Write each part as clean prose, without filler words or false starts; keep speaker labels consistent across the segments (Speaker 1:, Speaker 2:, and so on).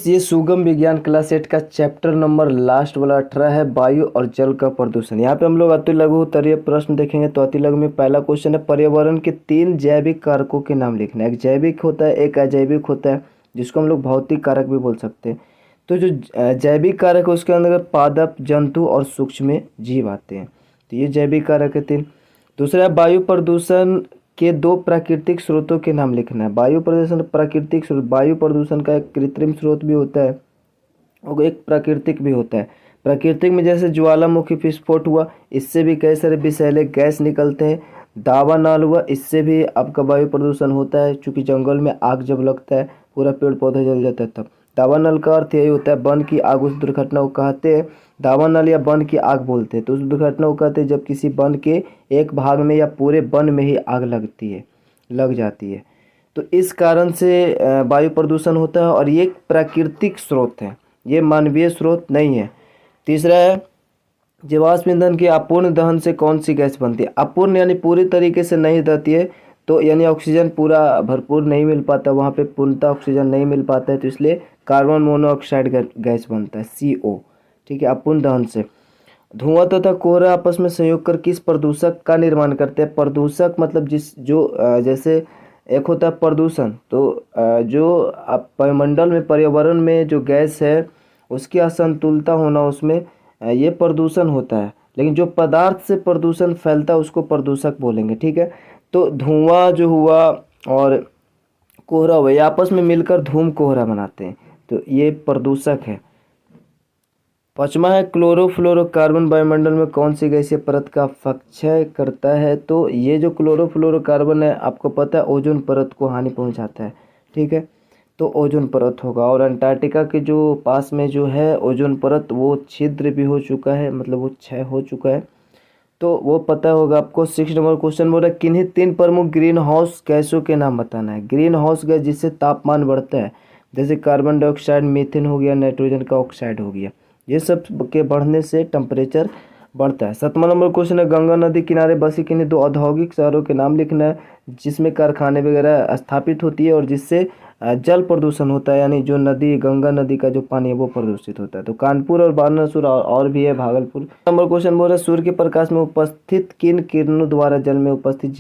Speaker 1: दोस्त ये सुगम विज्ञान क्लास 8 का चैप्टर नंबर लास्ट वाला 18 है, वायु और जल का प्रदूषण। यहाँ पे हम लोग अति लघु उत्तरीय प्रश्न देखेंगे। तो अति लघु में पहला क्वेश्चन है, पर्यावरण के 3 जैविक कारकों के नाम लिखना है। एक जैविक होता है, एक अजैविक होता है, जिसको हम लोग भौतिक कारक भी बोल सकते हैं। तो जो जैविक कारक है उसके अंदर पादप, जंतु और सूक्ष्म जीव आते हैं। तो ये जैविक कारक है 3। दूसरा है, वायु प्रदूषण के 2 प्राकृतिक स्रोतों के नाम लिखना है। वायु प्रदूषण प्राकृतिक स्रोत, वायु प्रदूषण का एक कृत्रिम स्रोत भी होता है और एक प्राकृतिक भी होता है। प्राकृतिक में जैसे ज्वालामुखी विस्फोट हुआ, इससे भी कई सारे विषैले गैस निकलते हैं। दावानल हुआ, इससे भी आपका वायु प्रदूषण होता है, क्योंकि जंगल में आग जब लगता है पूरा पेड़ पौधा जल जाता है तब। दावानल का अर्थ यही होता है, वन की आग। उस दुर्घटना को कहते हैं दावानल या वन की आग बोलते हैं। तो उस दुर्घटना को कहते हैं जब किसी वन के एक भाग में या पूरे वन में ही आग लग जाती है। तो इस कारण से वायु प्रदूषण होता है और ये एक प्राकृतिक स्रोत है, ये मानवीय स्रोत नहीं है। तीसरा है, जीवाश्म ईंधन के अपूर्ण दहन से कौन सी गैस बनती है। अपूर्ण यानी पूरी तरीके से नहीं रहती है, तो यानी ऑक्सीजन पूरा भरपूर नहीं मिल पाता, वहाँ पे पूर्णतः ऑक्सीजन नहीं मिल पाता है, तो इसलिए कार्बन मोनोऑक्साइड गैस बनता है, CO। ठीक है, अपूर्ण दहन से। धुआं तथा कोहरा आपस में संयोग कर किस प्रदूषक का निर्माण करते हैं। प्रदूषक मतलब जैसे एक होता है प्रदूषण, तो जो वायुमंडल में, पर्यावरण में जो गैस है उसकी असंतुलता होना, उसमें ये प्रदूषण होता है। लेकिन जो पदार्थ से प्रदूषण फैलता है उसको प्रदूषक बोलेंगे। ठीक है, तो धुआं जो हुआ और कोहरा हुआ, ये आपस में मिलकर धूम कोहरा बनाते हैं, तो ये प्रदूषक है। 5वां है, क्लोरोफ्लोरोकार्बन वायुमंडल में कौन सी गैसीय परत का अपक्षय करता है। तो ये जो क्लोरोफ्लोरोकार्बन है, आपको पता है ओजोन परत को हानि पहुंचाता है। ठीक है, तो ओजोन परत होगा। और अंटार्कटिका के जो पास में जो है ओजोन परत, वो छिद्र भी हो चुका है, मतलब वो क्षय हो चुका है, तो वो पता होगा आपको। 6 नंबर क्वेश्चन बोल रहा है, किन्हीं 3 प्रमुख ग्रीन हाउस गैसों के नाम बताना है। ग्रीन हाउस गैस जिससे तापमान बढ़ता है, जैसे कार्बन डाइऑक्साइड, मीथेन हो गया, नाइट्रोजन का ऑक्साइड हो गया, ये सब के बढ़ने से टेम्परेचर बढ़ता है। 7वां नंबर क्वेश्चन है, गंगा नदी किनारे बसी किन्हीं 2 औद्योगिक शहरों के नाम लिखना है, जिसमें कारखाने वगैरह स्थापित होती है और जिससे जल प्रदूषण होता है, यानी जो नदी, गंगा नदी का जो पानी है वो प्रदूषित होता है। तो कानपुर और बानासुर और भी है भागलपुर। नंबर क्वेश्चन बोल रहा है, सूर्य के प्रकाश में उपस्थित किन किरणों द्वारा जल में उपस्थित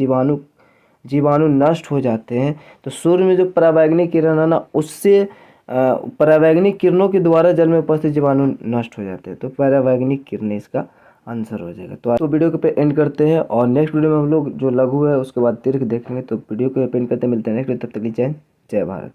Speaker 1: जीवाणु नष्ट हो जाते हैं। तो सूर्य में जो परावैंगनिक किरण है ना, उससे परावैंगनिक किरणों के द्वारा जल में उपस्थित जीवाणु नष्ट हो जाते हैं। तो परावैंगनिक किरणें इसका आंसर हो जाएगा। तो वीडियो को पे एंड करते हैं और नेक्स्ट वीडियो में हम लोग जो लघु है उसके बाद दीर्घ देखेंगे। तो वीडियो को पे एंड करते हैं, मिलते हैं नेक्स्ट वीडियो, तब तक के लिए जय भारत।